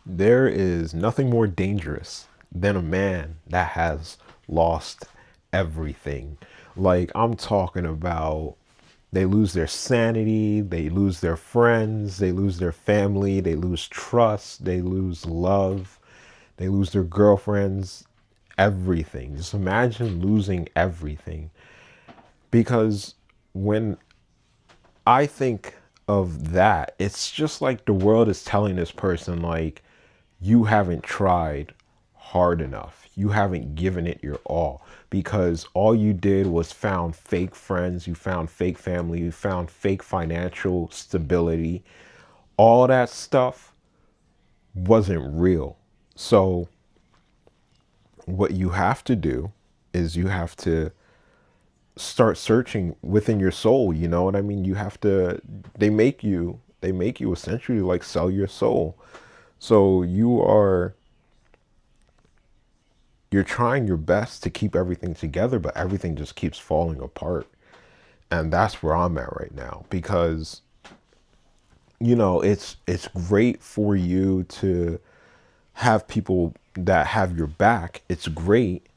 There is nothing more dangerous than a man that has lost everything. Like, I'm talking about they lose their sanity, they lose their friends, they lose their family, they lose trust, they lose love, they lose their girlfriends, everything. Just imagine losing everything. Because when I think of that, it's just like the world is telling this person, like, you haven't tried hard enough. You haven't given it your all because all you did was found fake friends, you found fake family, you found fake financial stability. All that stuff wasn't real. So, what you have to do is you have to start searching within your soul, you know what I mean? You have to they make you essentially like sell your soul. So you're trying your best to keep everything together, but everything just keeps falling apart. And that's where I'm at right now because it's great for you to have people that have your back. It's great.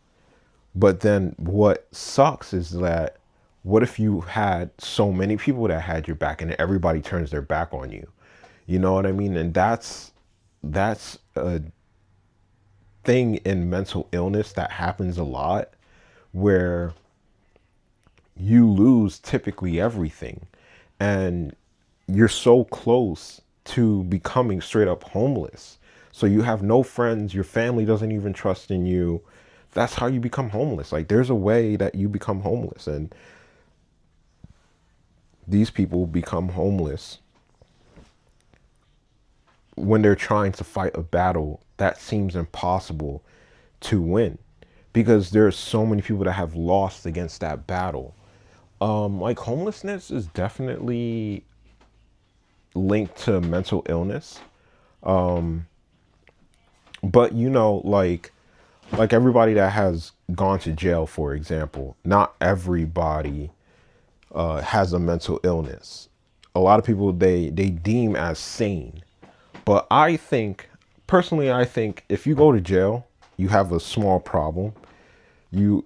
But then what sucks is that what if you had so many people that had your back and everybody turns their back on you? You know what I mean? And that's a thing in mental illness that happens a lot where you lose typically everything and you're so close to becoming straight up homeless. So you have no friends, your family doesn't even trust in you. That's how you become homeless. Like there's a way that you become homeless and these people become homeless when they're trying to fight a battle that seems impossible to win because there's so many people that have lost against that battle. Like homelessness is definitely linked to mental illness. But like everybody that has gone to jail, for example, not everybody has a mental illness. A lot of people they deem as sane. But I think personally, I think if you go to jail, you have a small problem. You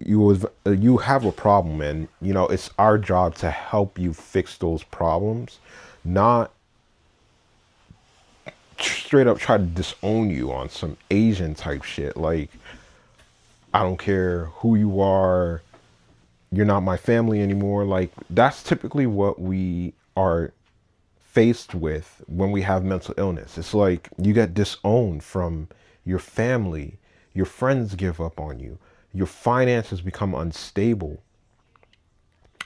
have a problem, and it's our job to help you fix those problems, not straight up try to disown you on some Asian type shit. Like, I don't care who you are, you're not my family anymore. Like, that's typically what we are faced with when we have mental illness. It's like you get disowned from your family, your friends give up on you, your finances become unstable.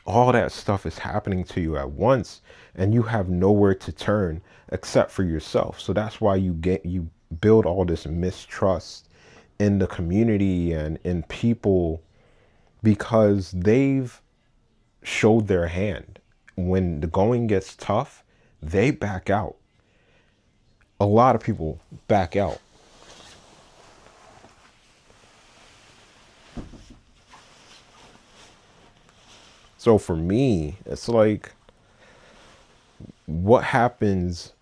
All that stuff is happening to you at once and you have nowhere to turn except for yourself. So that's why you build all this mistrust in the community and in people because they've showed their hand. When the going gets tough, they back out. A lot of people back out. So for me, it's like, what happens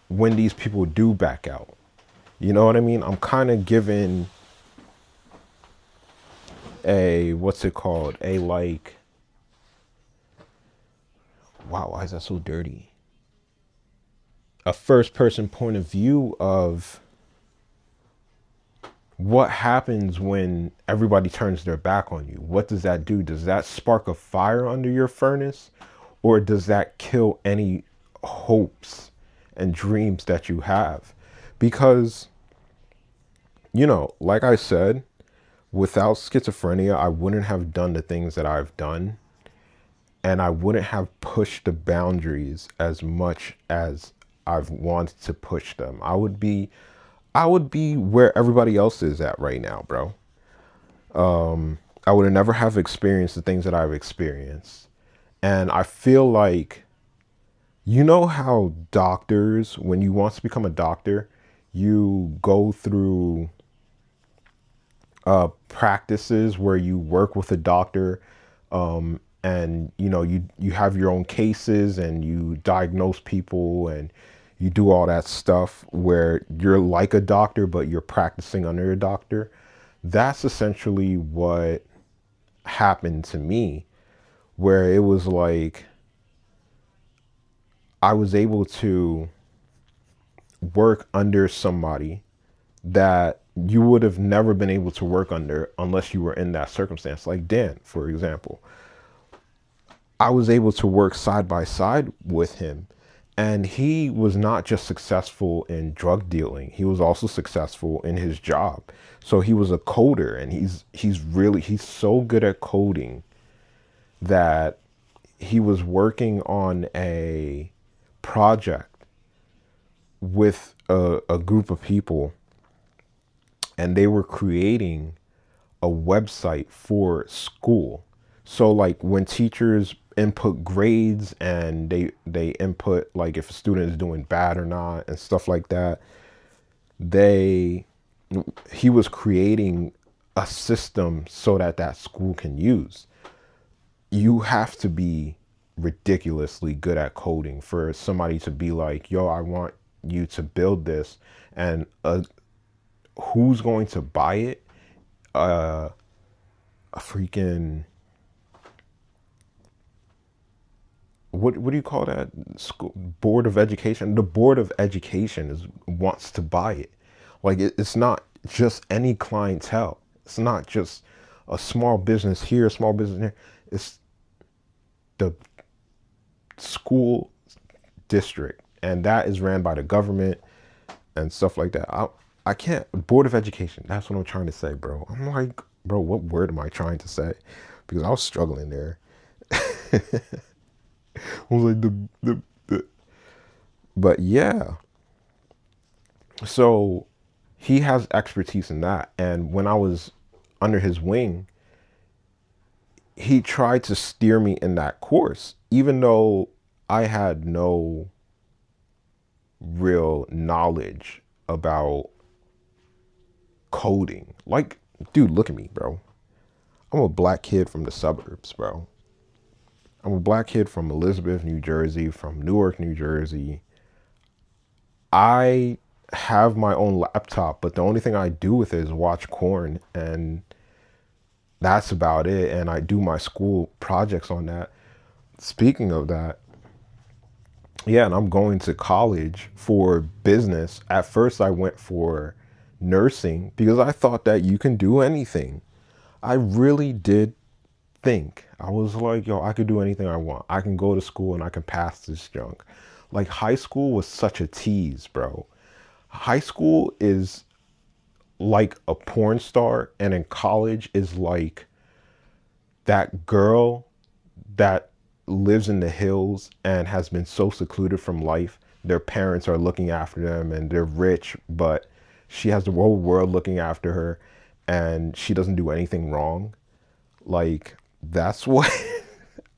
when these people do back out? You know what I mean? I'm kind of given a, what's it called? A like, wow, why is that so dirty? A first person point of view of what happens when everybody turns their back on you. What does that do? Does that spark a fire under your furnace? Or does that kill any hopes and dreams that you have? Because, like I said, without schizophrenia, I wouldn't have done the things that I've done. And I wouldn't have pushed the boundaries as much as I've wanted to push them. I would be where everybody else is at right now, bro. I would have never have experienced the things that I've experienced. And I feel like, how doctors, when you want to become a doctor, you go through practices where you work with a doctor, and you have your own cases and you diagnose people and You do all that stuff where you're like a doctor, but you're practicing under a doctor. That's essentially what happened to me, where it was like I was able to work under somebody that you would have never been able to work under unless you were in that circumstance. Like Dan, for example, I was able to work side by side with him. And he was not just successful in drug dealing, he was also successful in his job. So he was a coder, and he's so good at coding that he was working on a project with a group of people, and they were creating a website for school. So like when teachers input grades and they input like if a student is doing bad or not and stuff like that, they he was creating a system so that that school can use. You have to be ridiculously good at coding for somebody to be like, yo, I want you to build this, and who's going to buy it? A freaking what do you call that? School board of education. The board of education is wants to buy it. Like it's not just any clientele. It's not just a small business here, a small business there. It's the school district, and that is ran by the government and stuff like that. I can't board of education. That's what I'm trying to say, bro. I'm like, bro, what word am I trying to say? Because I was struggling there. I was like the but yeah. So he has expertise in that, and when I was under his wing, he tried to steer me in that course, even though I had no real knowledge about coding. Like, dude, look at me, bro. I'm a black kid from the suburbs, bro. I'm a black kid from Elizabeth, New Jersey, from Newark, New Jersey. I have my own laptop, but the only thing I do with it is watch corn, and that's about it. And I do my school projects on that. Speaking of that, yeah, and I'm going to college for business. At first, I went for nursing because I thought that you can do anything. I really did think. I was like, yo, I could do anything I want. I can go to school and I can pass this junk. Like high school was such a tease, bro. High school is like a porn star, and in college is like that girl that lives in the hills and has been so secluded from life. Their parents are looking after them and they're rich, but she has the whole world looking after her and she doesn't do anything wrong. Like, that's what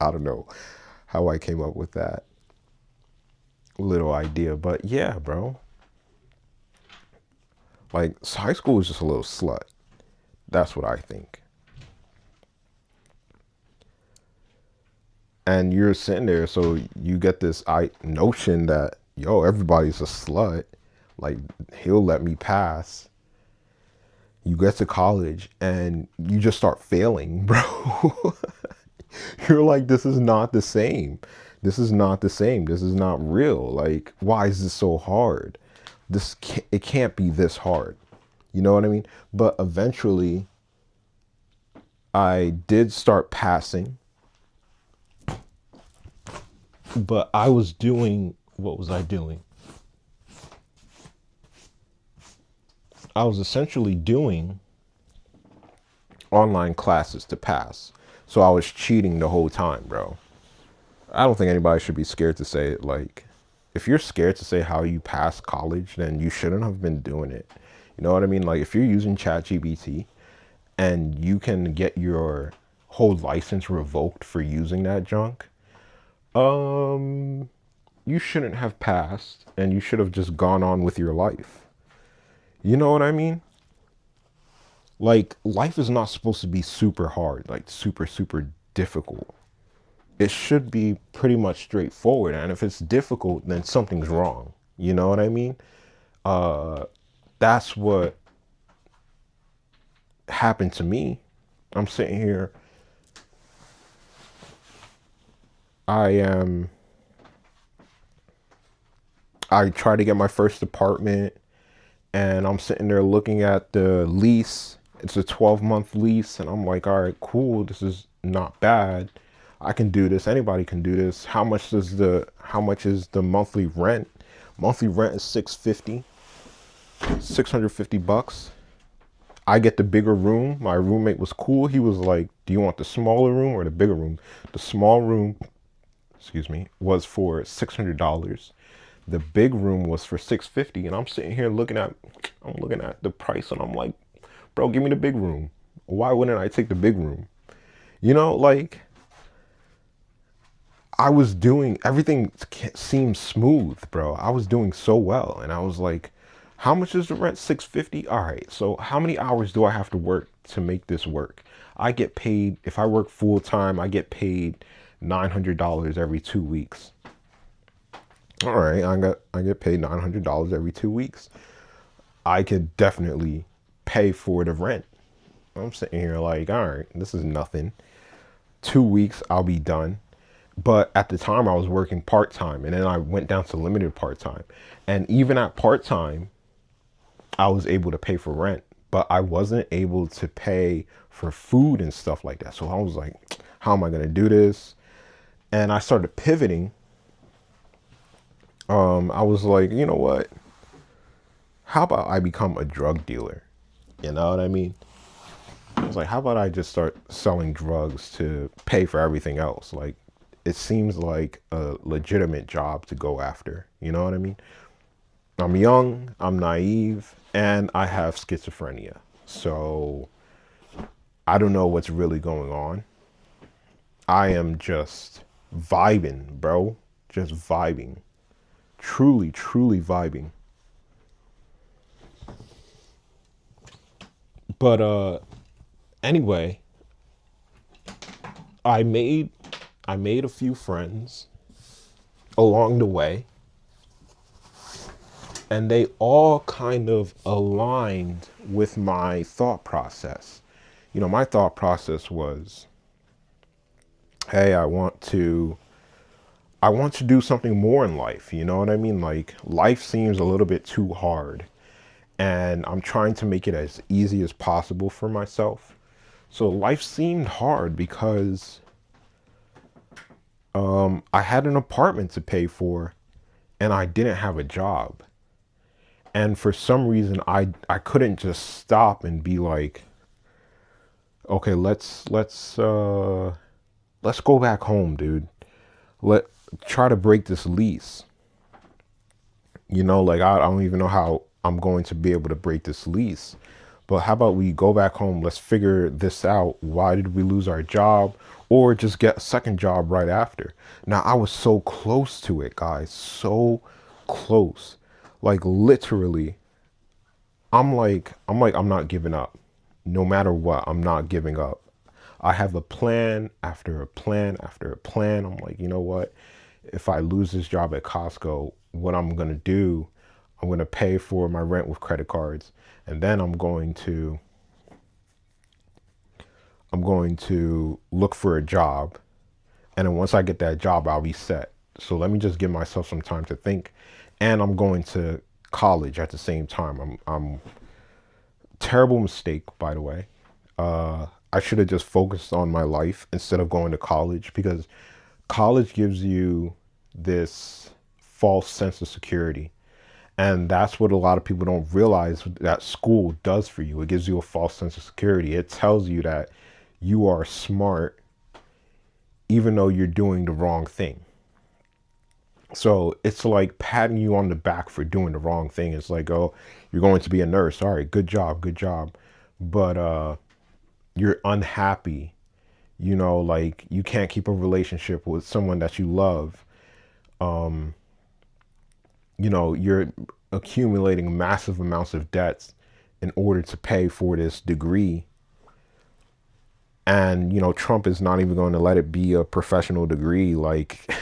I don't know how I came up with that little idea, but yeah, bro. Like, high school is just a little slut. That's what I think. And you're sitting there, so you get this notion that, yo, everybody's a slut. Like, he'll let me pass. You get to college and you just start failing, bro. You're like, this is not the same. This is not the same. This is not real. Like, why is this so hard? It can't be this hard. You know what I mean? But eventually, I did start passing. But I was doing, what was I doing? I was essentially doing online classes to pass. So I was cheating the whole time, bro. I don't think anybody should be scared to say it. Like, if you're scared to say how you pass college, then you shouldn't have been doing it. You know what I mean? Like, if you're using ChatGPT and you can get your whole license revoked for using that junk, you shouldn't have passed and you should have just gone on with your life. You know what I mean? Like, life is not supposed to be super hard, like super, super difficult. It should be pretty much straightforward. And if it's difficult, then something's wrong. You know what I mean? Uh, that's what happened to me. I'm sitting here. I am. I tried to get my first apartment, and I'm sitting there looking at the lease. It's a 12-month lease, and I'm like, all right, cool. This is not bad. I can do this. Anybody can do this. How much is the monthly rent? Monthly rent is 650 bucks. I get the bigger room. My roommate was cool. He was like, "Do you want the smaller room or the bigger room?" The small room, excuse me, was for $600. The big room was for 650, and I'm sitting here I'm looking at the price, and I'm like, "Bro, give me the big room. Why wouldn't I take the big room?" You know, like I was doing everything seemed smooth, bro. I was doing so well, and I was like, "How much is the rent? 650. All right. So how many hours do I have to work to make this work? I get paid if I work full time. I get paid $900 every 2 weeks. All right. I get paid $900 every 2 weeks. I could definitely pay for the rent." I'm sitting here like, all right, this is nothing. 2 weeks, I'll be done. But at the time, I was working part time, and then I went down to limited part time. And even at part time, I was able to pay for rent, but I wasn't able to pay for food and stuff like that. So I was like, how am I going to do this? And I started pivoting. I was like, you know what? How about I become a drug dealer? You know what I mean? I was like, how about I just start selling drugs to pay for everything else? Like, it seems like a legitimate job to go after. You know what I mean? I'm young, I'm naive, and I have schizophrenia. So I don't know what's really going on. I am just vibing, bro. Just vibing. Truly, truly vibing. But anyway, I made I made a few friends along the way, and they all kind of aligned with my thought process. You know, my thought process was, hey, I want to do something more in life, you know what I mean? Like life seems a little bit too hard, and I'm trying to make it as easy as possible for myself. So life seemed hard because I had an apartment to pay for, and I didn't have a job. And for some reason I couldn't just stop and be like, okay, let's go back home, dude. Let Try to break this lease. You know, like I don't even know how I'm going to be able to break this lease. But how about we go back home? Let's figure this out. Why did we lose our job? Or just get a second job right after. Now, I was so close to it, guys. So close. Like literally, I'm not giving up. No matter what, I'm not giving up. I have a plan after a plan after a plan. I'm like, you know what? If I lose this job at Costco, what I'm gonna do, I'm gonna pay for my rent with credit cards, and then I'm going to look for a job, and then once I get that job, I'll be set. So let me just give myself some time to think, and I'm going to college at the same time. I'm terrible mistake, by the way. I should have just focused on my life instead of going to college, because college gives you this false sense of security. And that's what a lot of people don't realize that school does for you. It gives you a false sense of security. It tells you that you are smart even though you're doing the wrong thing. So it's like patting you on the back for doing the wrong thing. It's like, oh, you're going to be a nurse. All right, good job, good job. But you're unhappy, you know, like you can't keep a relationship with someone that you love. You know, you're accumulating massive amounts of debts in order to pay for this degree. And, you know, Trump is not even going to let it be a professional degree. Like,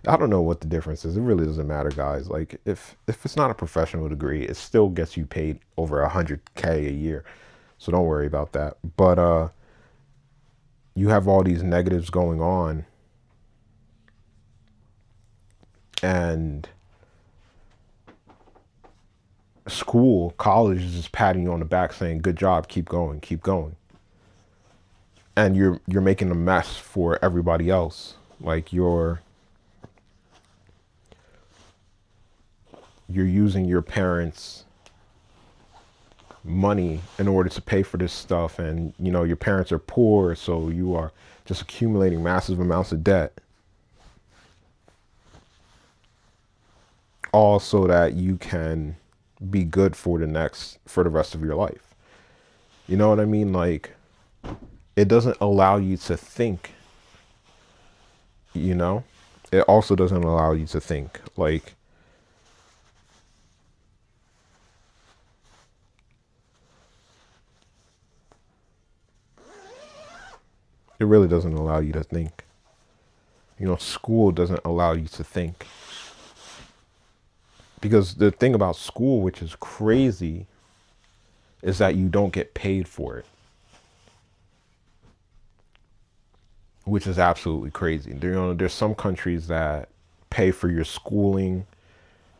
I don't know what the difference is. It really doesn't matter, guys. Like if it's not a professional degree, it still gets you paid over 100K a year. So don't worry about that. But you have all these negatives going on, and school, college is just patting you on the back saying, "Good job, keep going, keep going." And you're making a mess for everybody else. Like you're using your parents' money in order to pay for this stuff, and you know your parents are poor, so you are just accumulating massive amounts of debt, all so that you can be good for the rest of your life. You know what I mean? Like, it doesn't allow you to think, you know? It also doesn't allow you to think. Like, it really doesn't allow you to think. You know, school doesn't allow you to think. Because the thing about school, which is crazy, is that you don't get paid for it, which is absolutely crazy. You know, there's some countries that pay for your schooling.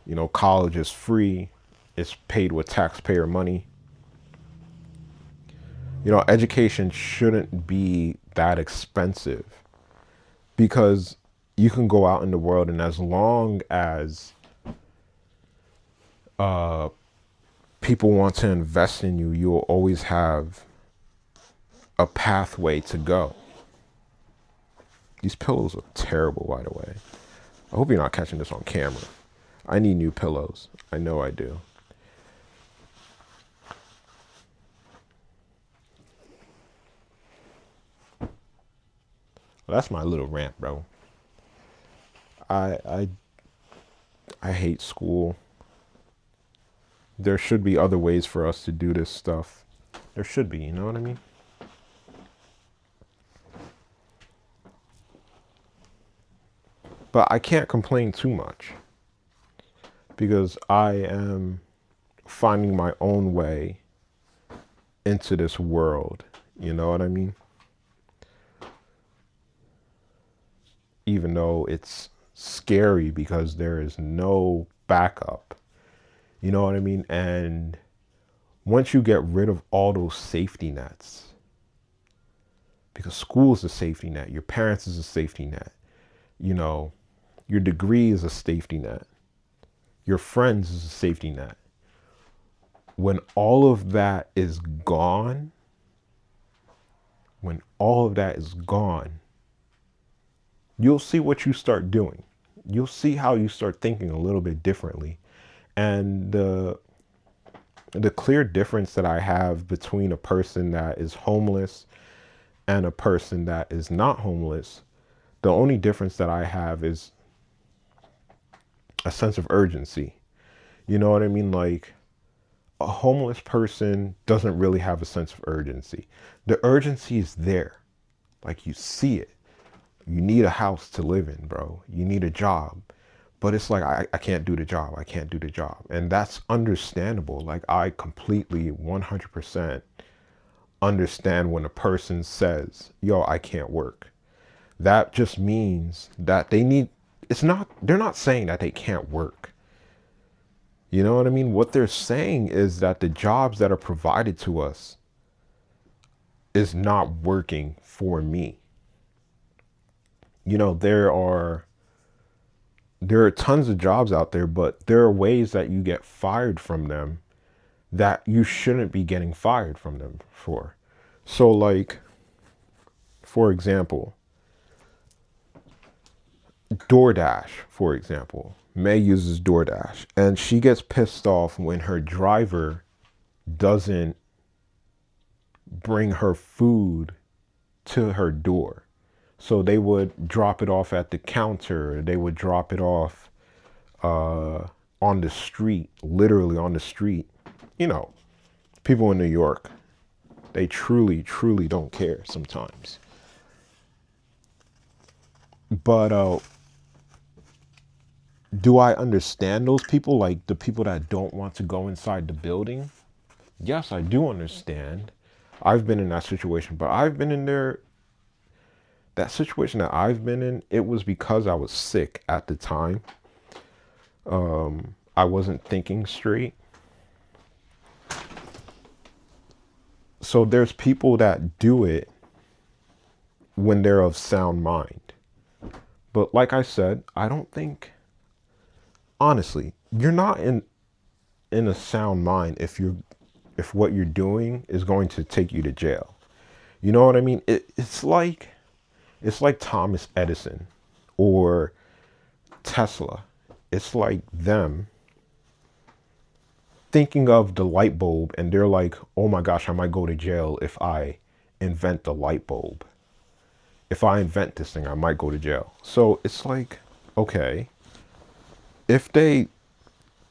You know, college is free. It's paid with taxpayer money. You know, education shouldn't be that expensive because you can go out in the world, and as long as people want to invest in you, you will always have a pathway to go. These pillows look terrible, by the way. I hope you're not catching this on camera. I need new pillows. I know I do. Well, that's my little rant, bro. I I I hate school. There should be other ways for us to do this stuff. There should be, you know what I mean? But I can't complain too much because I am finding my own way into this world. You know what I mean? Even though it's scary because there is no backup. You know what I mean? And once you get rid of all those safety nets, because school is a safety net, your parents is a safety net, you know, your degree is a safety net, your friends is a safety net. When all of that is gone, when all of that is gone, you'll see what you start doing. You'll see how you start thinking a little bit differently. And the clear difference that I have between a person that is homeless and a person that is not homeless, the only difference that I have is a sense of urgency. You know what I mean? Like, a homeless person doesn't really have a sense of urgency. The urgency is there. Like, you see it. You need a house to live in, bro. You need a job. But it's like, I can't do the job. I can't do the job. And that's understandable. Like, I completely 100% understand when a person says, yo, I can't work. That just means that they need, they're not saying that they can't work. You know what I mean? What they're saying is that the jobs that are provided to us is not working for me. You know, there are tons of jobs out there, but there are ways that you get fired from them that you shouldn't be getting fired from them for. So, like, for example, DoorDash, for example. May uses DoorDash, and she gets pissed off when her driver doesn't bring her food to her door. So they would drop it off at the counter. They would drop it off on the street, literally on the street. You know, people in New York, they truly, truly don't care sometimes. But Do I understand those people, like the people that don't want to go inside the building? Yes, I do understand. I've been in that situation, but I've been in there. That situation that I've been in, it was because I was sick at the time. I wasn't thinking straight. So there's people that do it when they're of sound mind. But like I said, I don't think, honestly, you're not in a sound mind if what you're doing is going to take you to jail. You know what I mean? It's like Thomas Edison or Tesla. It's like them thinking of the light bulb and they're like, "Oh my gosh, I might go to jail if I invent the light bulb. If I invent this thing, I might go to jail." So it's like, okay, if they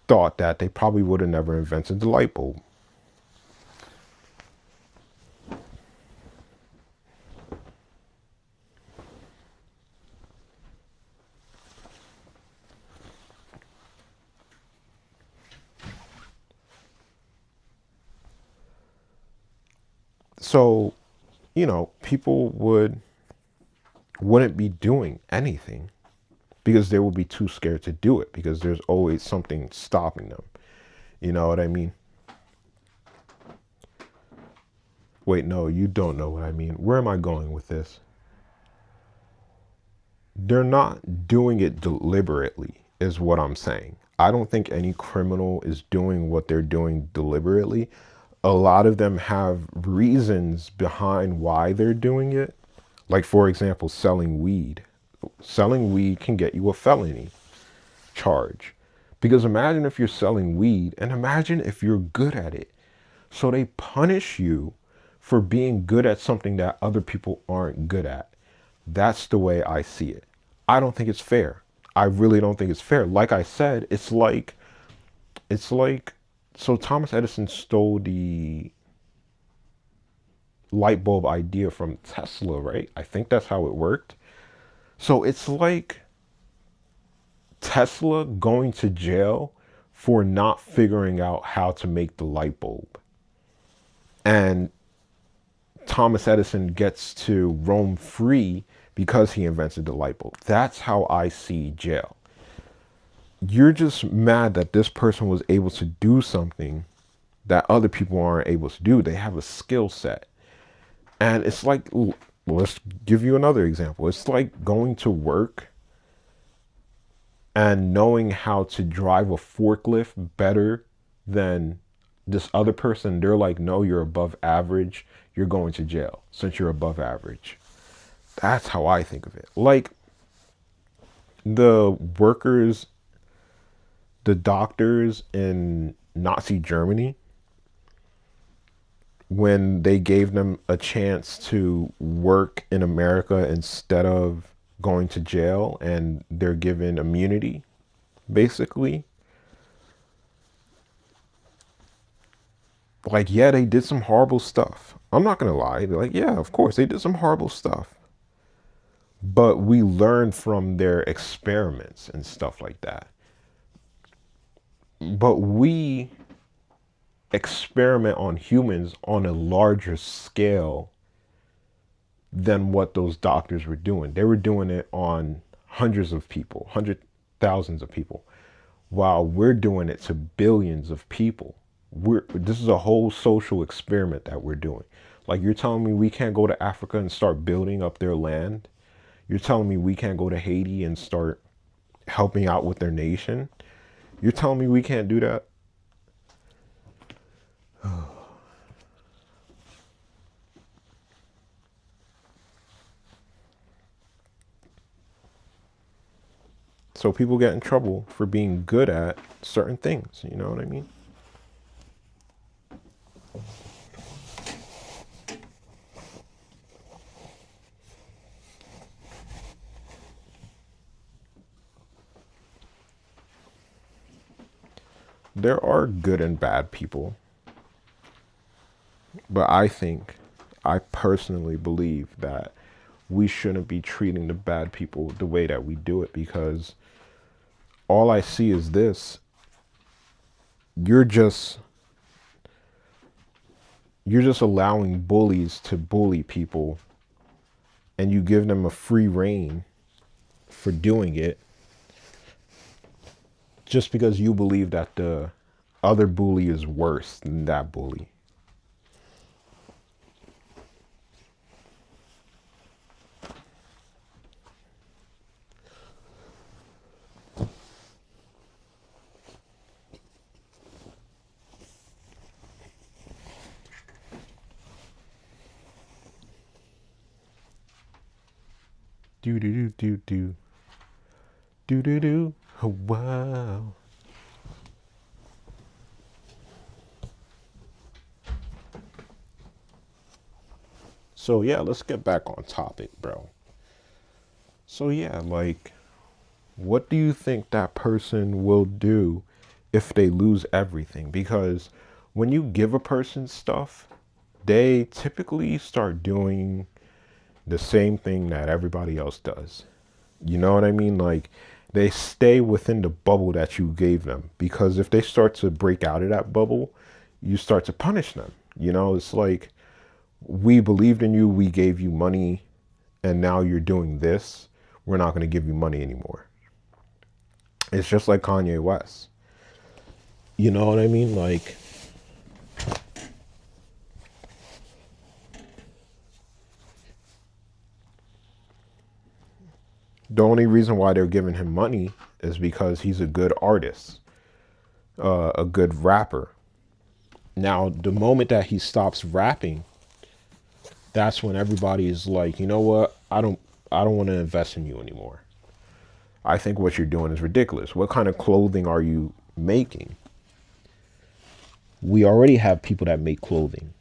thought that, they probably would have never invented the light bulb. So, people wouldn't be doing anything because they would be too scared to do it because there's always something stopping them. You know what I mean? Wait, no, you don't know what I mean. Where am I going with this? They're not doing it deliberately, is what I'm saying. I don't think any criminal is doing what they're doing deliberately. A lot of them have reasons behind why they're doing it. Like, for example, selling weed. Selling weed can get you a felony charge. Because imagine if you're selling weed and imagine if you're good at it. So they punish you for being good at something that other people aren't good at. That's the way I see it. I don't think it's fair. I really don't think it's fair. Like I said, it's like so Thomas Edison stole the light bulb idea from Tesla, right? I think that's how it worked. So it's like Tesla going to jail for not figuring out how to make the light bulb. And Thomas Edison gets to roam free because he invented the light bulb. That's how I see jail. You're just mad that this person was able to do something that other people aren't able to do. They have a skill set. And it's like, let's give you another example. It's like going to work and knowing how to drive a forklift better than this other person. They're like, no, you're above average. You're going to jail since you're above average. That's how I think of it. Like the workers, the doctors in Nazi Germany, when they gave them a chance to work in America instead of going to jail and they're given immunity, basically. Like, yeah, they did some horrible stuff. I'm not going to lie. They're like, yeah, of course, they did some horrible stuff. But we learned from their experiments and stuff like that. But we experiment on humans on a larger scale than what those doctors were doing. They were doing it on hundreds of people, hundred thousands of people, while we're doing it to billions of people. This is a whole social experiment that we're doing. Like you're telling me we can't go to Africa and start building up their land. You're telling me we can't go to Haiti and start helping out with their nation. You're telling me we can't do that. So people get in trouble for being good at certain things. You know what I mean? There are good and bad people, but I personally believe that we shouldn't be treating the bad people the way that we do it because all I see is this. You're just you're just allowing bullies to bully people, and you give them a free reign for doing it just because you believe that the other bully is worse than that bully. Do do do do do do do. Wow. So yeah, let's get back on topic, bro. So yeah, like, what do you think that person will do if they lose everything? Because when you give a person stuff, they typically start doing the same thing that everybody else does. You know what I mean? Like, they stay within the bubble that you gave them, because if they start to break out of that bubble, you start to punish them. You know, it's like, we believed in you, we gave you money, and now you're doing this. We're not going to give you money anymore. It's just like Kanye West. You know what I mean? Like, the only reason why they're giving him money is because he's a good artist, a good rapper. Now, the moment that he stops rapping, that's when everybody is like, you know what? I don't want to invest in you anymore. I think what you're doing is ridiculous. What kind of clothing are you making? We already have people that make clothing.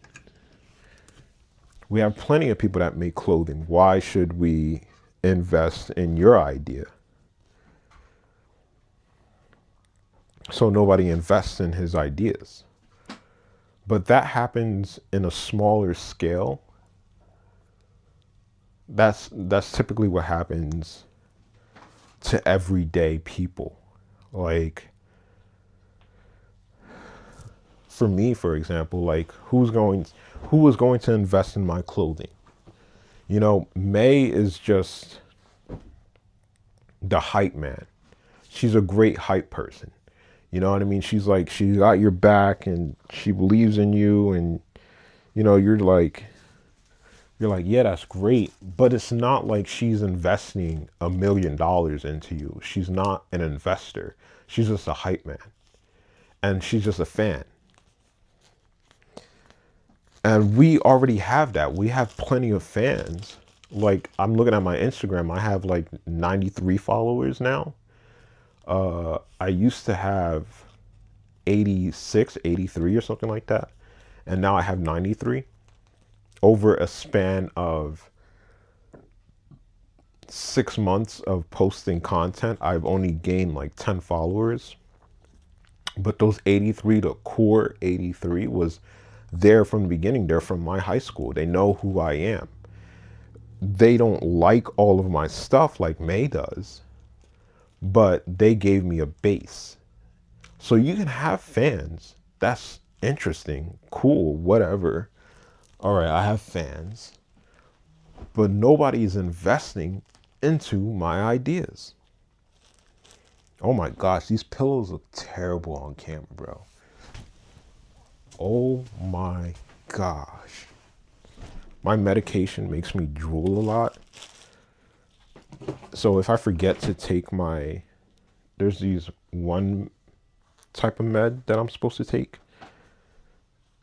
We have plenty of people that make clothing. Why should we invest in your idea? So nobody invests in his ideas. But that happens in a smaller scale. That's typically what happens to everyday people. Like, for me, for example, like, who is going to invest in my clothing? You know, May is just the hype man. She's a great hype person. You know what I mean? She's like, she got your back and she believes in you, and you know, you're like, yeah, that's great, but it's not like she's investing $1 million into you. She's not an investor. She's just a hype man, and she's just a fan. And we already have that. We have plenty of fans. Like, I'm looking at my Instagram. I have like 93 followers now. I used to have 86, 83 or something like that. And now I have 93. Over a span of 6 months of posting content, I've only gained like 10 followers. But those 83, the core 83, was there from the beginning. They're from my high school. They know who I am. They don't like all of my stuff like May does, but they gave me a base. So you can have fans. That's interesting, cool, whatever. All right, I have fans, but nobody's investing into my ideas. Oh my gosh, these pillows look terrible on camera, bro. Oh my gosh. My medication makes me drool a lot. So if I forget to take there's these one type of med that I'm supposed to take.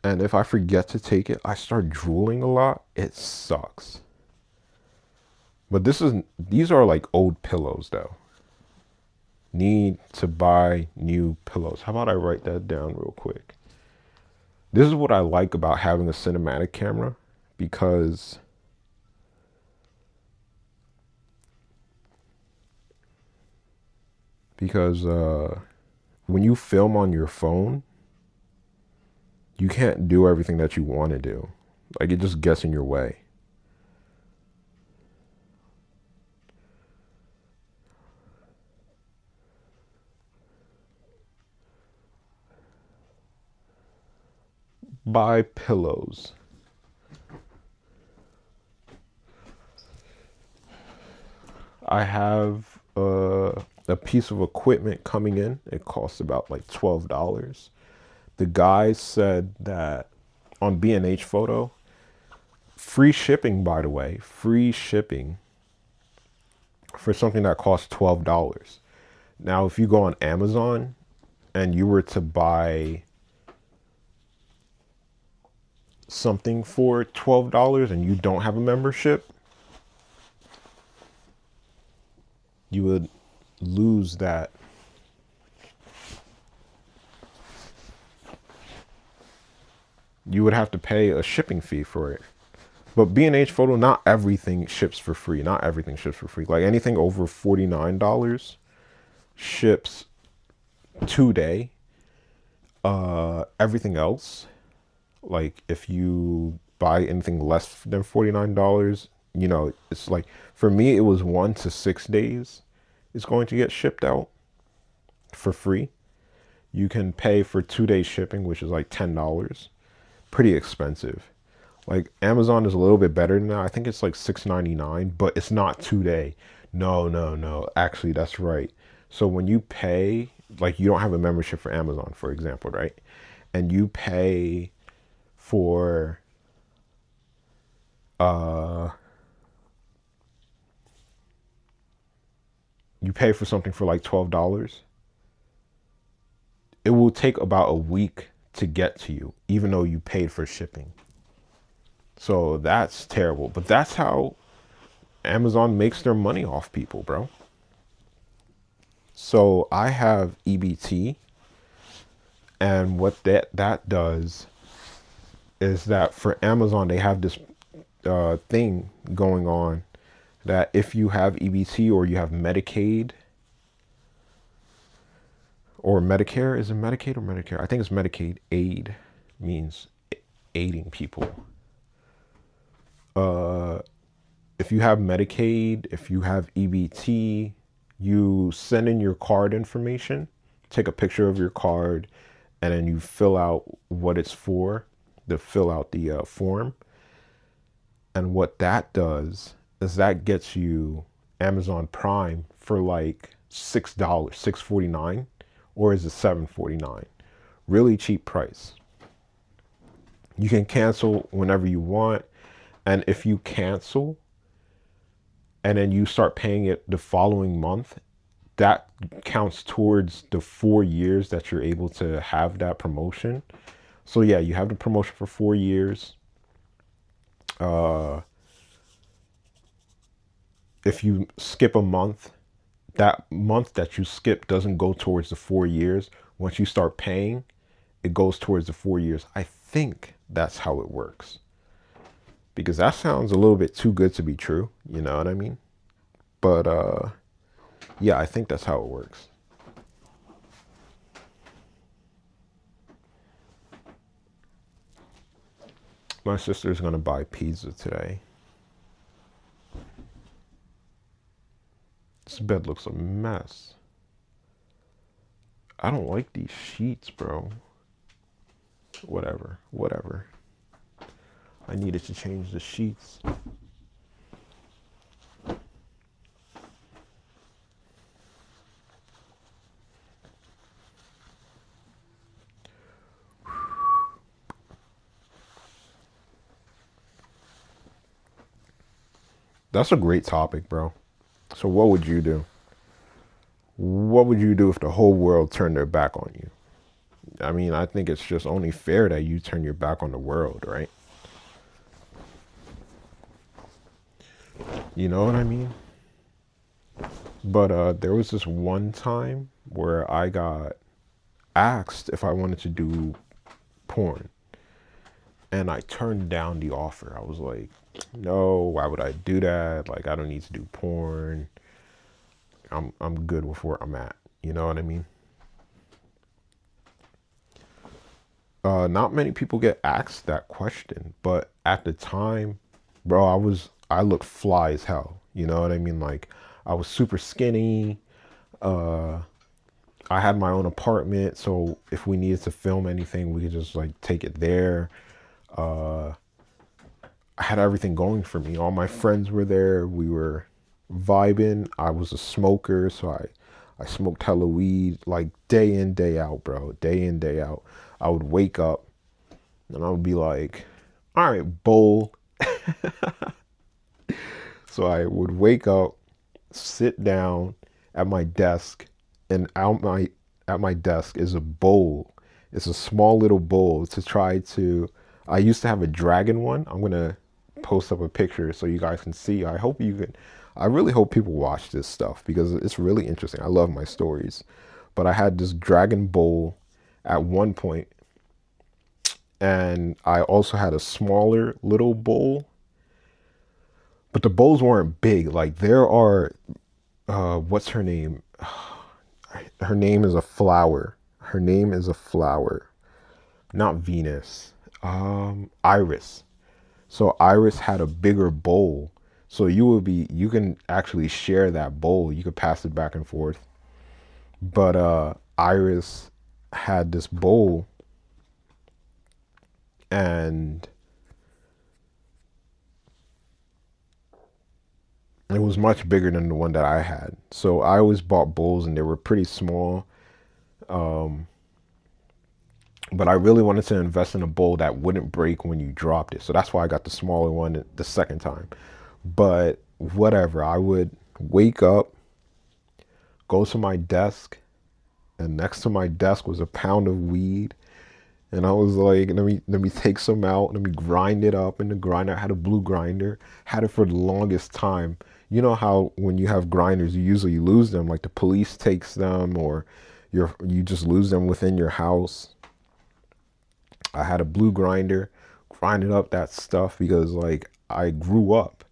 And if I forget to take it, I start drooling a lot. It sucks. But these are like old pillows though. Need to buy new pillows. How about I write that down real quick? This is what I like about having a cinematic camera, because when you film on your phone, you can't do everything that you want to do. Like, it just gets in your way. buy pillows. I have a piece of equipment coming in. It costs about like $12. The guy said that on B&H Photo, free shipping, by the way, free shipping for something that costs $12. Now, if you go on Amazon and you were to buy something for $12 and you don't have a membership, you would lose that. You would have to pay a shipping fee for it. But B&H Photo, not everything ships for free. Not everything ships for free. Like anything over $49 ships 2 day. Everything else, like if you buy anything less than $49, it's like for me it was 1 to 6 days. It's going to get shipped out for free. You can pay for 2 day shipping, which is like $10. Pretty expensive. Like Amazon is a little bit better than that. I think it's like $6.99, but it's not 2 day. No, no, no. Actually, that's right. So when you pay, like you don't have a membership for Amazon, for example, right? And you pay for something for like $12, it will take about a week to get to you, even though you paid for shipping. So that's terrible. But that's how Amazon makes their money off people, bro. So I have EBT, and what that does is that for Amazon they have this thing going on that if you have EBT or you have Medicaid or Medicare, is it Medicaid or Medicare? I think it's Medicaid. Aid means aiding people. If you have Medicaid, if you have EBT, you send in your card information, take a picture of your card, and then you fill out what it's for, fill out the form. And what that does is that gets you Amazon Prime for like $6, $6.49, or is it $7.49? Really cheap price. You can cancel whenever you want. And if you cancel and then you start paying it the following month, that counts towards the 4 years that you're able to have that promotion. So yeah, you have the promotion for 4 years. If you skip a month, that month that you skip doesn't go towards the 4 years. Once you start paying, it goes towards the 4 years. I think that's how it works. Because that sounds a little bit too good to be true, you know what I mean? But yeah, I think that's how it works. My sister's gonna buy pizza today. This bed looks a mess. I don't like these sheets, bro. Whatever, whatever. I needed to change the sheets. That's a great topic, bro. So what would you do? What would you do if the whole world turned their back on you? I mean, I think it's just only fair that you turn your back on the world, right? You know what I mean? But there was this one time where I got asked if I wanted to do porn, and I turned down the offer. I was like, no, why would I do that? Like, I don't need to do porn. I'm good with where I'm at. You know what I mean? Not many people get asked that question, but at the time, bro, I looked fly as hell. You know what I mean? Like, I was super skinny. I had my own apartment, so if we needed to film anything, we could just like take it there. Uh, I had everything going for me. All my friends were there. We were vibing. I was a smoker, so I smoked hella weed like day in, day out, bro. Day in, day out. I would wake up and I would be like, all right, bowl. So I would wake up, sit down at my desk, and out my at my desk is a bowl. It's a small little bowl to try to. I used to have a dragon one. I'm gonna post up a picture so you guys can see. I hope you can. I really hope people watch this stuff because it's really interesting. I love my stories, but I had this dragon bowl at one point, and I also had a smaller little bowl. But the bowls weren't big. Like there are, what's her name? Her name is a flower. Her name is a flower, not Venus. Iris. So Iris had a bigger bowl. So you can actually share that bowl. You could pass it back and forth. But Iris had this bowl, and it was much bigger than the one that I had. So I always bought bowls and they were pretty small. Um, but I really wanted to invest in a bowl that wouldn't break when you dropped it. So that's why I got the smaller one the second time. But whatever, I would wake up, go to my desk, and next to my desk was a pound of weed. And I was like, let me take some out, let me grind it up in the grinder. I had a blue grinder, had it for the longest time. You know how when you have grinders, you usually lose them, like the police takes them, or you just lose them within your house. I had a blue grinder, grinded up that stuff because like I grew up.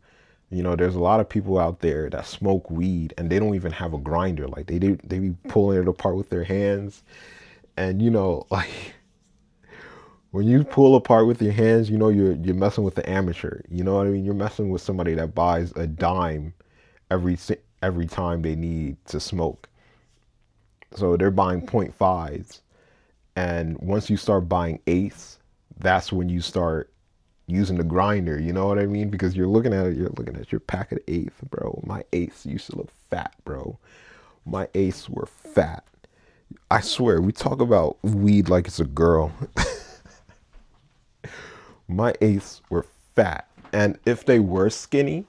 There's a lot of people out there that smoke weed and they don't even have a grinder. Like they be pulling it apart with their hands. And like when you pull apart with your hands, you're messing with the amateur. You know what I mean? You're messing with somebody that buys a dime every time they need to smoke. So they're buying point fives. And once you start buying eighths, that's when you start using the grinder. You know what I mean? Because you're looking at it, you're looking at your pack of eighth, bro. My eighths used to look fat, bro. My eighths were fat. I swear, we talk about weed like it's a girl. My eighths were fat. And if they were skinny,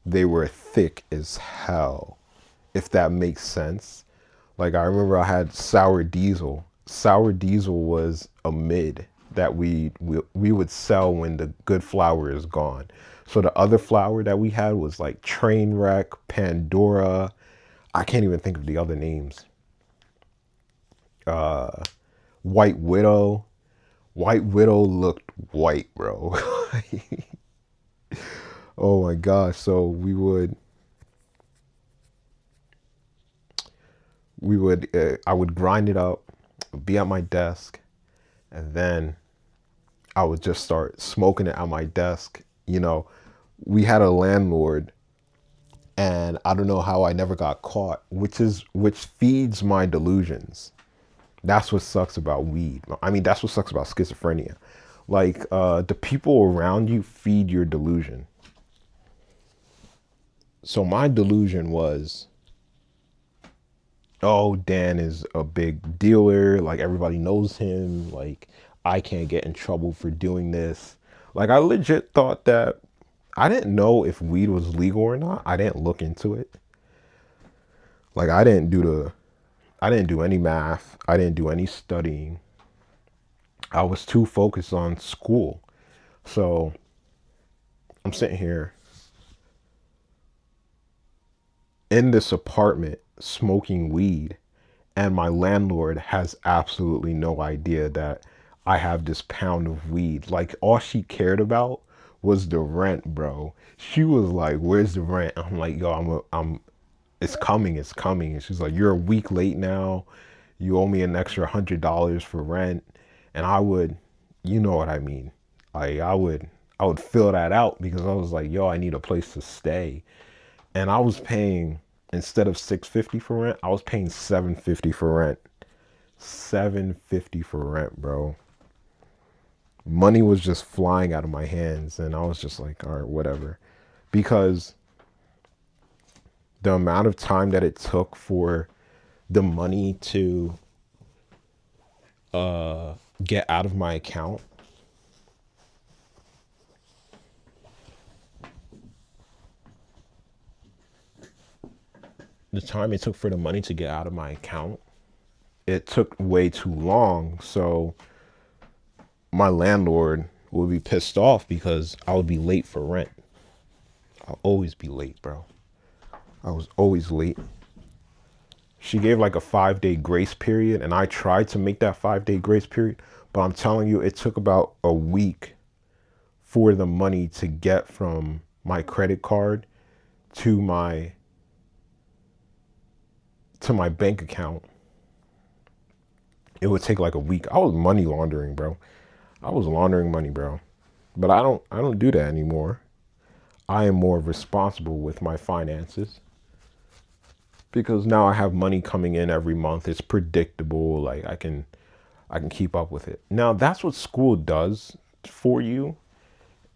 they were thick as hell. If that makes sense. Like I remember I had Sour Diesel. Sour Diesel was a mid that we would sell when the good flour is gone. So the other flour that we had was like Trainwreck, Pandora. I can't even think of the other names. Uh, White Widow. White Widow looked white, bro. Oh my gosh. So I would grind it up, be at my desk, and then I would just start smoking it at my desk. We had a landlord, and I don't know how I never got caught, which feeds my delusions. That's what sucks about weed. I mean, that's what sucks about schizophrenia. Like the people around you feed your delusion. So my delusion was, oh, Dan is a big dealer. Like everybody knows him. Like I can't get in trouble for doing this. Like I legit thought that. I didn't know if weed was legal or not. I didn't look into it. Like I didn't do any math. I didn't do any studying. I was too focused on school. So I'm sitting here in this apartment smoking weed, and my landlord has absolutely no idea that I have this pound of weed. Like all she cared about was the rent, bro. She was like, "Where's the rent?" I'm like, "Yo, it's coming, it's coming." And she's like, "You're a week late now. You owe me an extra $100 for rent." And I would, you know what I mean? Like I would fill that out because I was like, "Yo, I need a place to stay." And I was paying Instead of 650 for rent, I was paying 750 for rent. 750 for rent, bro. Money was just flying out of my hands, and I was just like, all right, whatever. Because the amount of time that it took for the money to get out of my account, the time it took for the money to get out of my account, it took way too long. So my landlord would be pissed off because I would be late for rent. I'll always be late, bro. I was always late. She gave like a 5-day grace period, and I tried to make that 5-day grace period, but I'm telling you, it took about a week for the money to get from my credit card to my bank account. It would take like a week. I was money laundering, bro. I was laundering money, bro. But I don't do that anymore. I am more responsible with my finances because now I have money coming in every month. It's predictable. Like I can keep up with it. Now that's what school does for you.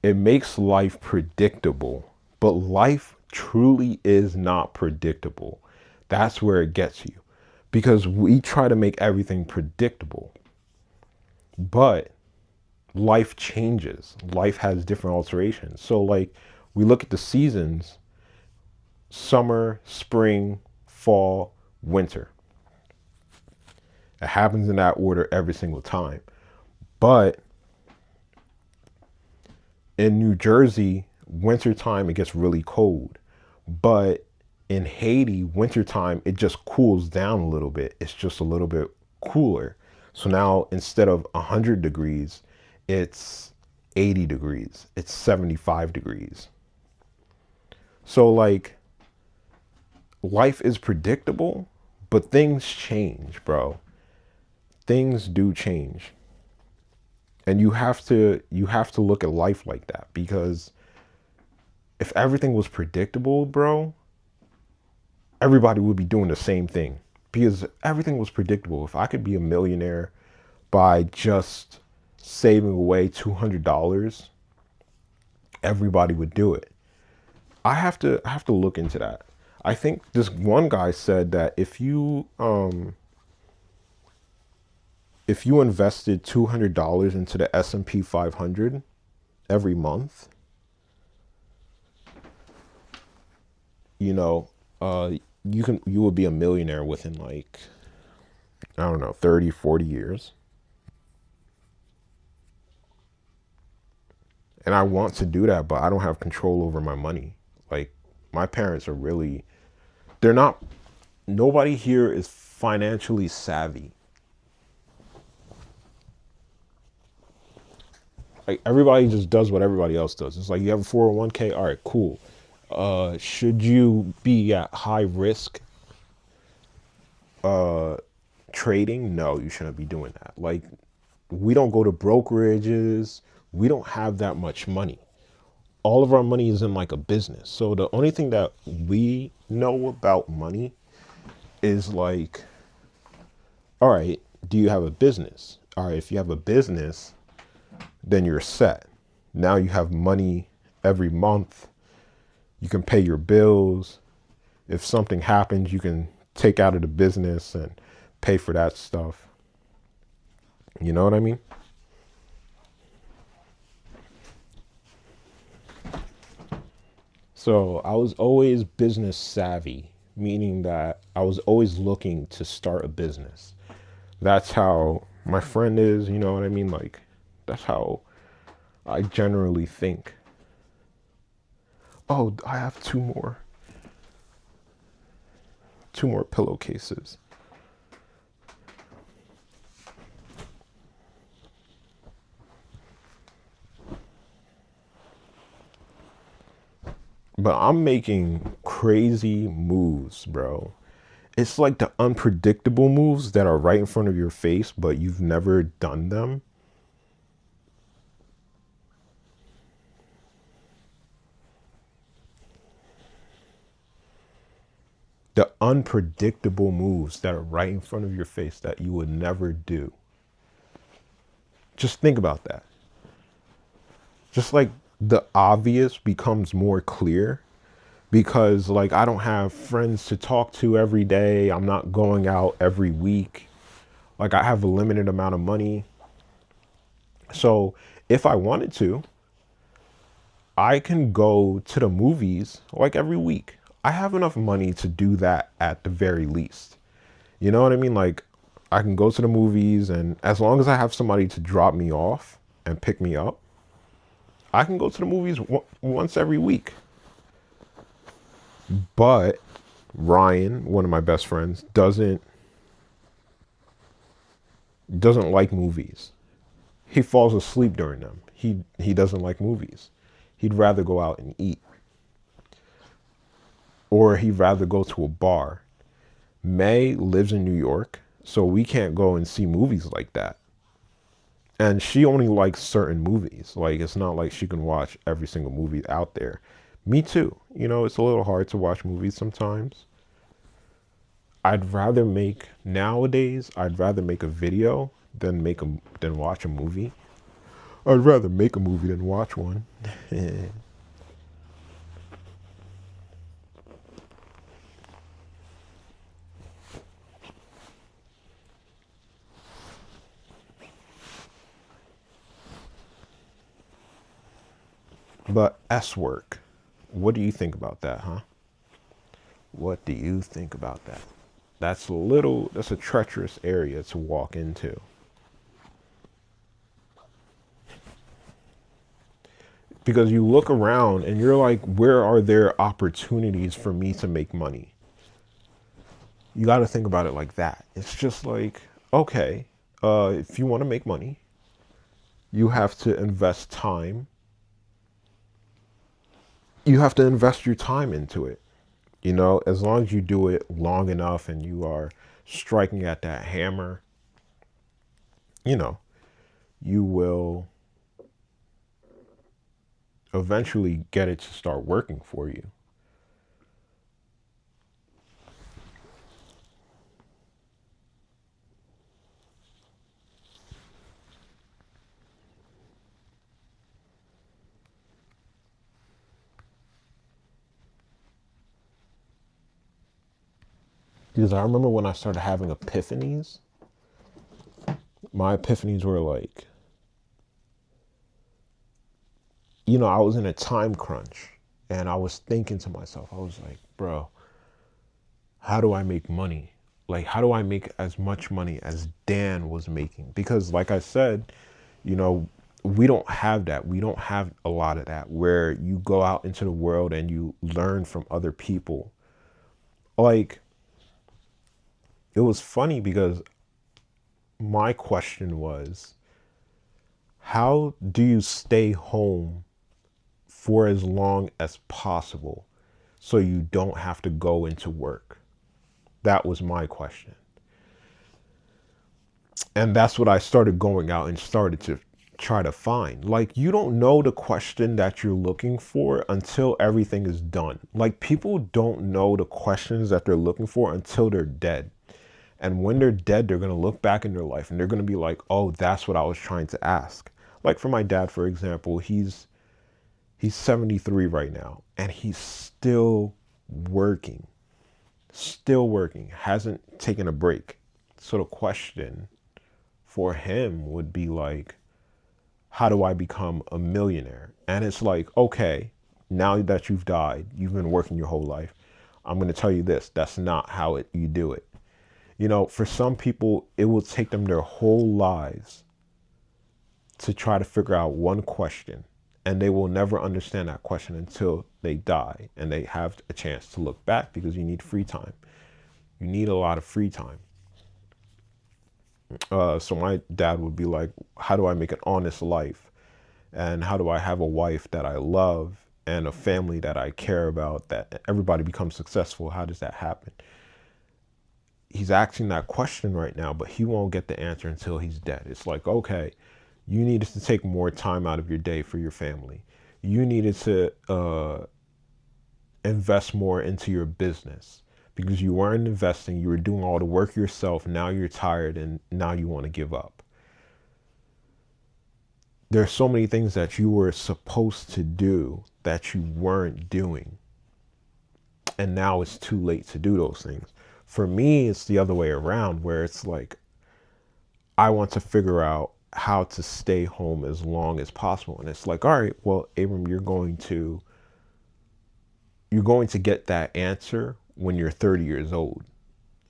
It makes life predictable, but life truly is not predictable. That's where it gets you because we try to make everything predictable, but life changes. Life has different alterations. So like we look at the seasons: summer, spring, fall, winter. It happens in that order every single time. But in New Jersey, wintertime, it gets really cold. But in Haiti, wintertime, it just cools down a little bit. It's just a little bit cooler. So now instead of 100 degrees, it's 80 degrees. It's 75 degrees. So like life is predictable, but things change, bro. Things do change. And you have to look at life like that, because if everything was predictable, bro, everybody would be doing the same thing because everything was predictable. If I could be a millionaire by just saving away $200, everybody would do it. I have to look into that. I think this one guy said that if you invested $200 into the S&P 500 every month, you know, you would be a millionaire within like, I don't know, 30, 40 years. And I want to do that, but I don't have control over my money. Like my parents are really, they're not, nobody here is financially savvy. Like everybody just does what everybody else does. It's like you have a 401k, all right, cool. Should you be at high risk trading? No, you shouldn't be doing that. Like we don't go to brokerages. We don't have that much money. All of our money is in like a business. So the only thing that we know about money is like, all right, do you have a business? All right, if you have a business, then you're set. Now you have money every month. You can pay your bills. If something happens, you can take out of the business and pay for that stuff. You know what I mean? So I was always business savvy, meaning that I was always looking to start a business. That's how my friend is, you know what I mean? Like, that's how I generally think. Oh, I have two more pillowcases. But I'm making crazy moves, bro. It's like the unpredictable moves that are right in front of your face, but you've never done them. The unpredictable moves that are right in front of your face that you would never do. Just think about that. Just like the obvious becomes more clear because like I don't have friends to talk to every day. I'm not going out every week. Like I have a limited amount of money. So if I wanted to, I can go to the movies like every week. I have enough money to do that at the very least. You know what I mean? Like I can go to the movies and as long as I have somebody to drop me off and pick me up, I can go to the movies once every week. But Ryan, one of my best friends, doesn't like movies. He falls asleep during them. He doesn't like movies. He'd rather go out and eat or he'd rather go to a bar. May lives in New York, so we can't go and see movies like that. And she only likes certain movies. Like it's not like she can watch every single movie out there. Me too. You know, it's a little hard to watch movies sometimes. I'd rather make a video than watch a movie. I'd rather make a movie than watch one. But S work, what do you think about that, huh? What do you think about that? That's a treacherous area to walk into. Because you look around and you're like, where are there opportunities for me to make money? You got to think about it like that. It's just like, okay, if you want to make money, you have to invest time. You have to invest your time into it. You know, as long as you do it long enough and you are striking at that hammer, you know, you will eventually get it to start working for you. Because I remember when I started having epiphanies, my epiphanies were like, you know, I was in a time crunch and I was thinking to myself, I was like, bro, how do I make money? Like, how do I make as much money as Dan was making? Because, like I said, you know, we don't have that. We don't have a lot of that where you go out into the world and you learn from other people. Like, it was funny because my question was, how do you stay home for as long as possible so you don't have to go into work? That was my question. And that's what I started going out and started to try to find. Like, you don't know the question that you're looking for until everything is done. Like, people don't know the questions that they're looking for until they're dead. And when they're dead, they're going to look back in their life and they're going to be like, oh, that's what I was trying to ask. Like for my dad, for example, he's 73 right now and he's still working, hasn't taken a break. So the question for him would be like, how do I become a millionaire? And it's like, okay, now that you've died, you've been working your whole life. I'm going to tell you this, that's not how you do it. You know, for some people, it will take them their whole lives to try to figure out one question, and they will never understand that question until they die and they have a chance to look back because you need free time. You need a lot of free time. So my dad would be like, how do I make an honest life? And how do I have a wife that I love and a family that I care about, that everybody becomes successful? How does that happen? He's asking that question right now, but he won't get the answer until he's dead. It's like, okay, you needed to take more time out of your day for your family. You needed to invest more into your business because you weren't investing. You were doing all the work yourself. Now you're tired and now you want to give up. There's so many things that you were supposed to do that you weren't doing. And now it's too late to do those things. For me, it's the other way around, where it's like I want to figure out how to stay home as long as possible. And it's like, all right, well, Abram, you're going to get that answer when you're 30 years old.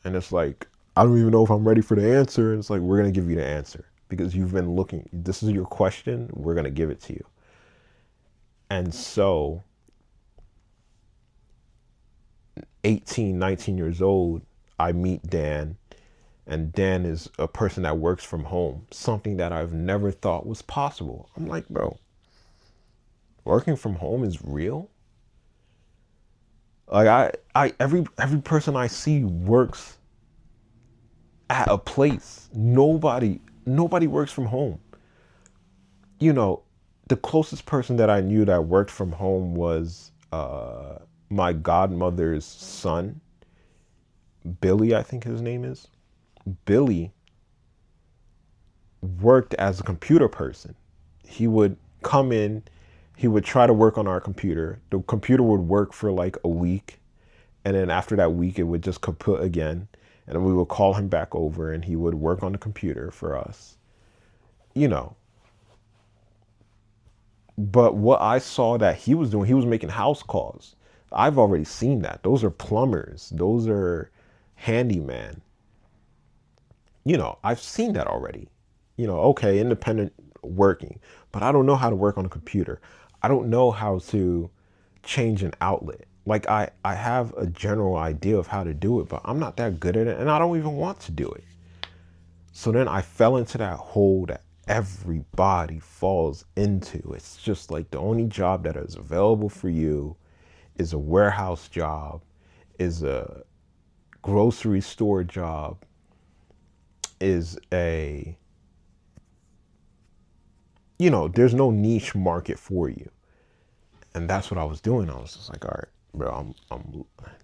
And it's like, I don't even know if I'm ready for the answer. And it's like, we're going to give you the answer because you've been looking. This is your question. We're going to give it to you. And so 18, 19 years old, I meet Dan. And Dan is a person that works from home, something that I've never thought was possible. I'm like, bro, working from home is real? Like every person I see works at a place. Nobody works from home. You know, the closest person that I knew that worked from home was my godmother's son, Billy, I think his name is. Billy worked as a computer person. He would come in, he would try to work on our computer. The computer would work for like a week. And then after that week, it would just kaput again. And then we would call him back over and he would work on the computer for us. You know. But what I saw that he was doing, he was making house calls. I've already seen that. Those are plumbers. Those are handyman. You know, I've seen that already. You know, okay, independent working. But I don't know how to work on a computer. I don't know how to change an outlet. Like I have a general idea of how to do it, but I'm not that good at it and I don't even want to do it. So then I fell into that hole that everybody falls into. It's just like the only job that is available for you is a warehouse job, is a grocery store job, is a, you know, there's no niche market for you. And that's what I was doing. I was just like, all right, bro,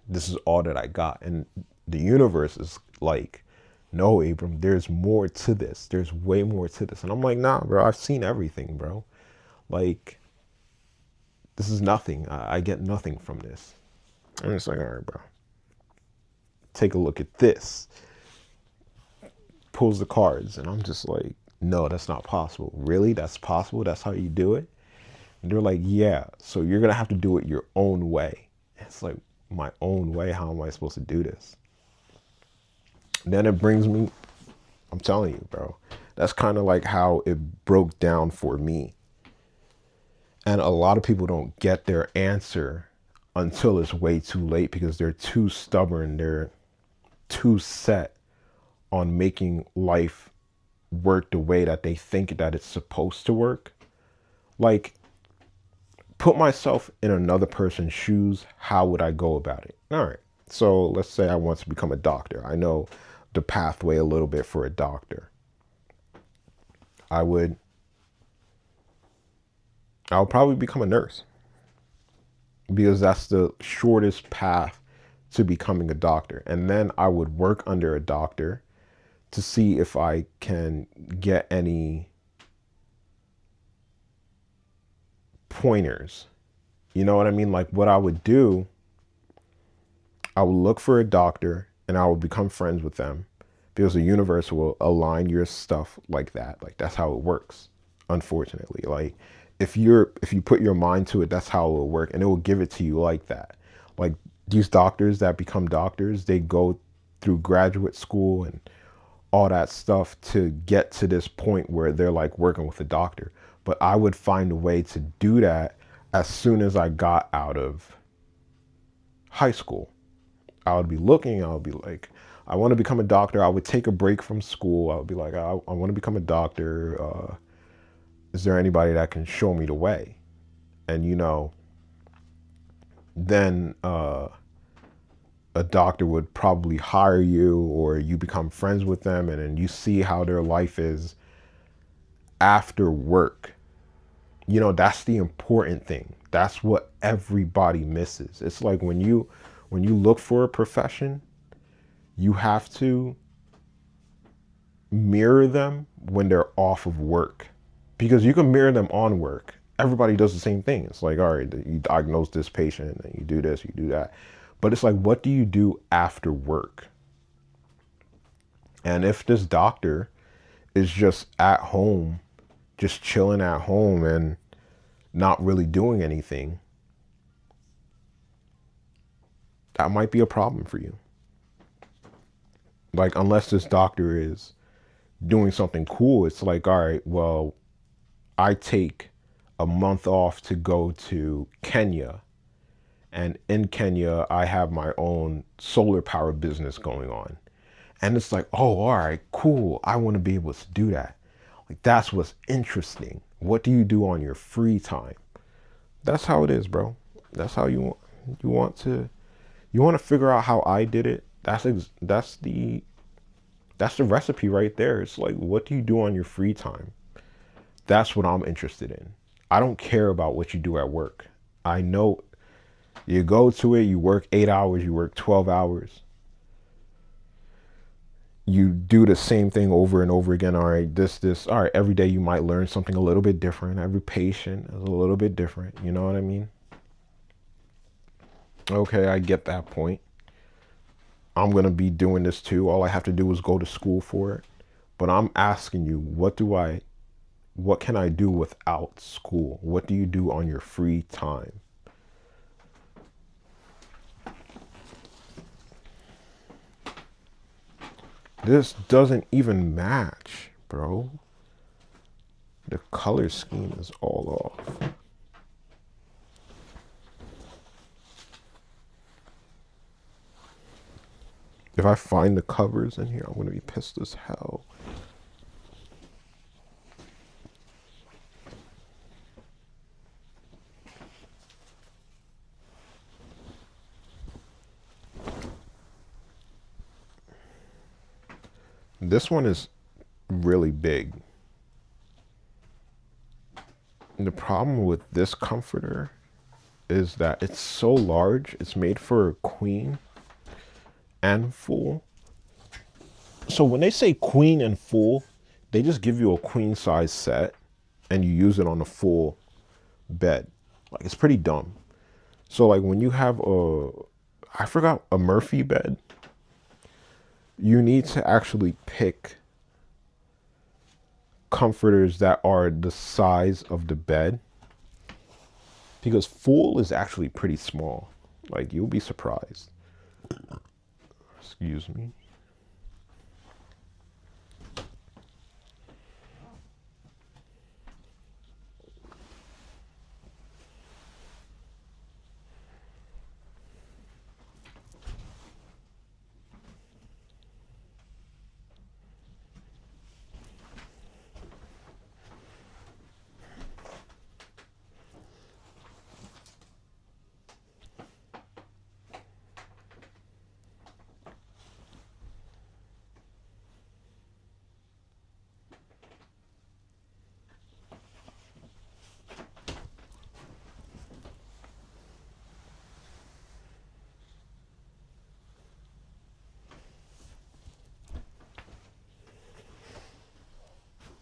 this is all that I got. And the universe is like, no, Abram, there's more to this. There's way more to this. And I'm like, nah, bro, I've seen everything, bro. Like, this is nothing. I get nothing from this. And it's like, all right, bro, take a look at this. Pulls the cards. And I'm just like, no, that's not possible. Really? That's possible? That's how you do it? And they're like, yeah, so you're going to have to do it your own way. It's like, my own way? How am I supposed to do this? And then it brings me, I'm telling you, bro, that's kind of like how it broke down for me. And a lot of people don't get their answer until it's way too late because they're too stubborn. They're too set on making life work the way that they think that it's supposed to work. Like, put myself in another person's shoes. How would I go about it? All right. So let's say I want to become a doctor. I know the pathway a little bit for a doctor. I'll probably become a nurse because that's the shortest path to becoming a doctor. And then I would work under a doctor to see if I can get any pointers. You know what I mean? Like what I would do, I would look for a doctor and I would become friends with them because the universe will align your stuff like that. Like that's how it works, unfortunately. Like if you put your mind to it, that's how it will work and it will give it to you like that. Like these doctors that become doctors, they go through graduate school and all that stuff to get to this point where they're like working with a doctor. But I would find a way to do that as soon as I got out of high school. I would be looking, I would be like, I want to become a doctor. I would take a break from school. I would be like, I want to become a doctor. Is there anybody that can show me the way? And, you know, then a doctor would probably hire you or you become friends with them and then you see how their life is after work. You know, that's the important thing. That's what everybody misses. It's like when you When you look for a profession, you have to mirror them when they're off of work, because you can mirror them on work. Everybody does the same thing. It's like, all right, you diagnose this patient and you do this, you do that. But it's like, what do you do after work? And if this doctor is just at home, just chilling at home and not really doing anything, that might be a problem for you. Like, unless this doctor is doing something cool, it's like, all right, well, I take a month off to go to Kenya. And in Kenya, I have my own solar power business going on. And it's like, oh, all right, cool. I want to be able to do that. Like, that's what's interesting. What do you do on your free time? That's how it is, bro. That's how you want to figure out how I did it. That's the recipe right there. It's like, what do you do on your free time? That's what I'm interested in. I don't care about what you do at work. I know you go to it, you work 8 hours, you work 12 hours. You do the same thing over and over again. All right, all right, every day you might learn something a little bit different. Every patient is a little bit different. You know what I mean? Okay, I get that point. I'm going to be doing this too. All I have to do is go to school for it. But I'm asking you, what can I do without school? What do you do on your free time? This doesn't even match, bro. The color scheme is all off. If I find the covers in here, I'm going to be pissed as hell. This one is really big. And the problem with this comforter is that it's so large. It's made for a queen and full. So when they say queen and full, they just give you a queen size set and you use it on a full bed. Like, it's pretty dumb. So like when you have a Murphy bed, you need to actually pick comforters that are the size of the bed, because full is actually pretty small. Like, you'll be surprised. Excuse me.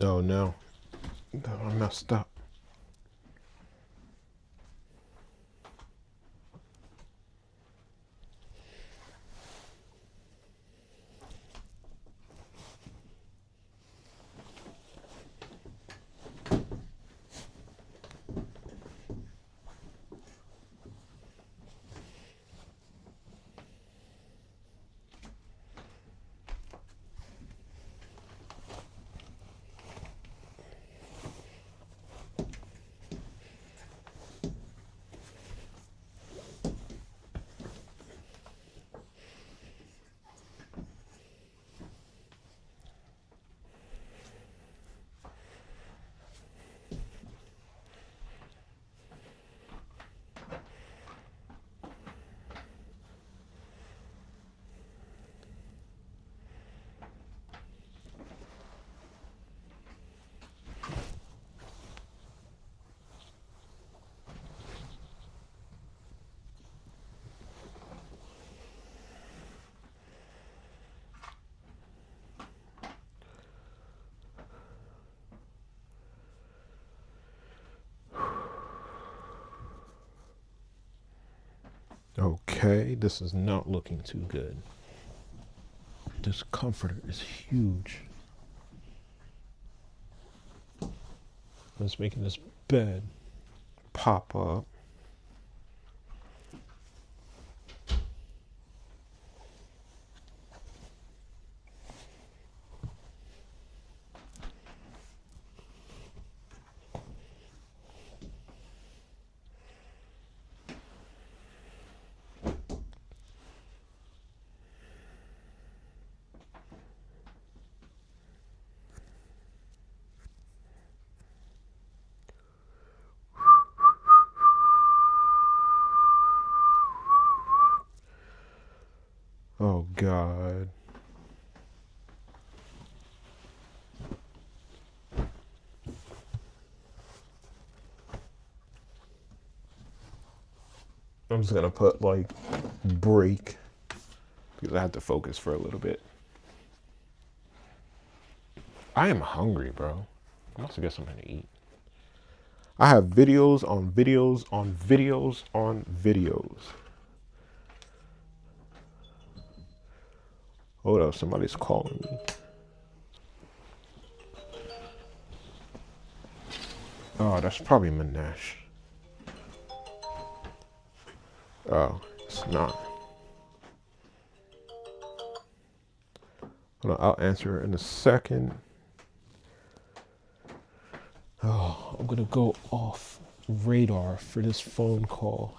Oh no. I messed up. Okay, this is not looking too good. This comforter is huge. It's making this bed pop up. Oh God. I'm just gonna put like break because I had to focus for a little bit. I am hungry, bro. I must get something to eat. I have videos on videos on videos on videos. Hold up, somebody's calling me. Oh, that's probably Manesh. Oh, it's not. Hold on, I'll answer in a second. Oh, I'm gonna go off radar for this phone call.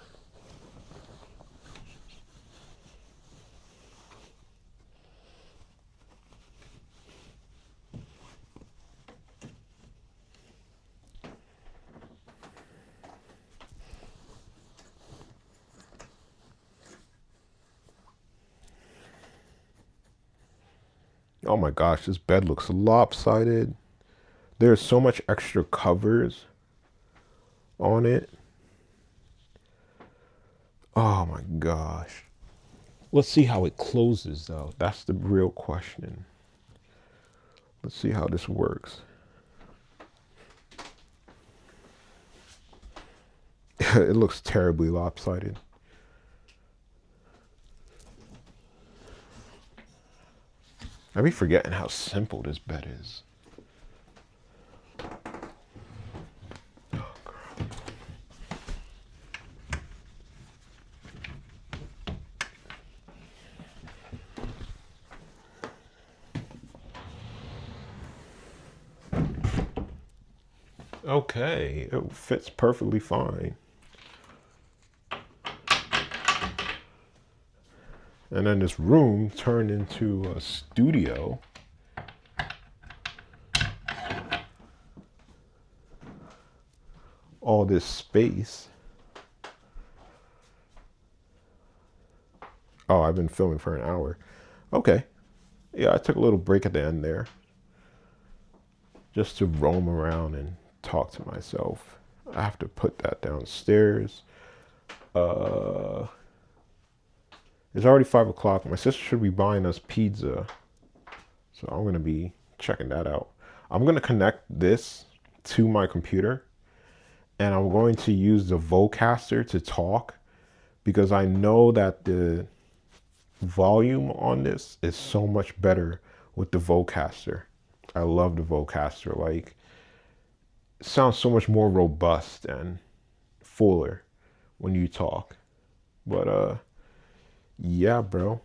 Oh my gosh, this bed looks lopsided. There's so much extra covers on it. Oh my gosh. Let's see how it closes though. That's the real question. Let's see how this works. It looks terribly lopsided. I be forgetting how simple this bed is. Okay, it fits perfectly fine. And then this room turned into a studio. All this space. Oh, I've been filming for an hour. Okay. Yeah, I took a little break at the end there just to roam around and talk to myself. I have to put that downstairs. Uh, it's already 5 o'clock. My sister should be buying us pizza. So I'm going to be checking that out. I'm going to connect this to my computer and I'm going to use the Vocaster to talk because I know that the volume on this is so much better with the Vocaster. I love the Vocaster. Like, it sounds so much more robust and fuller when you talk. But yeah, bro.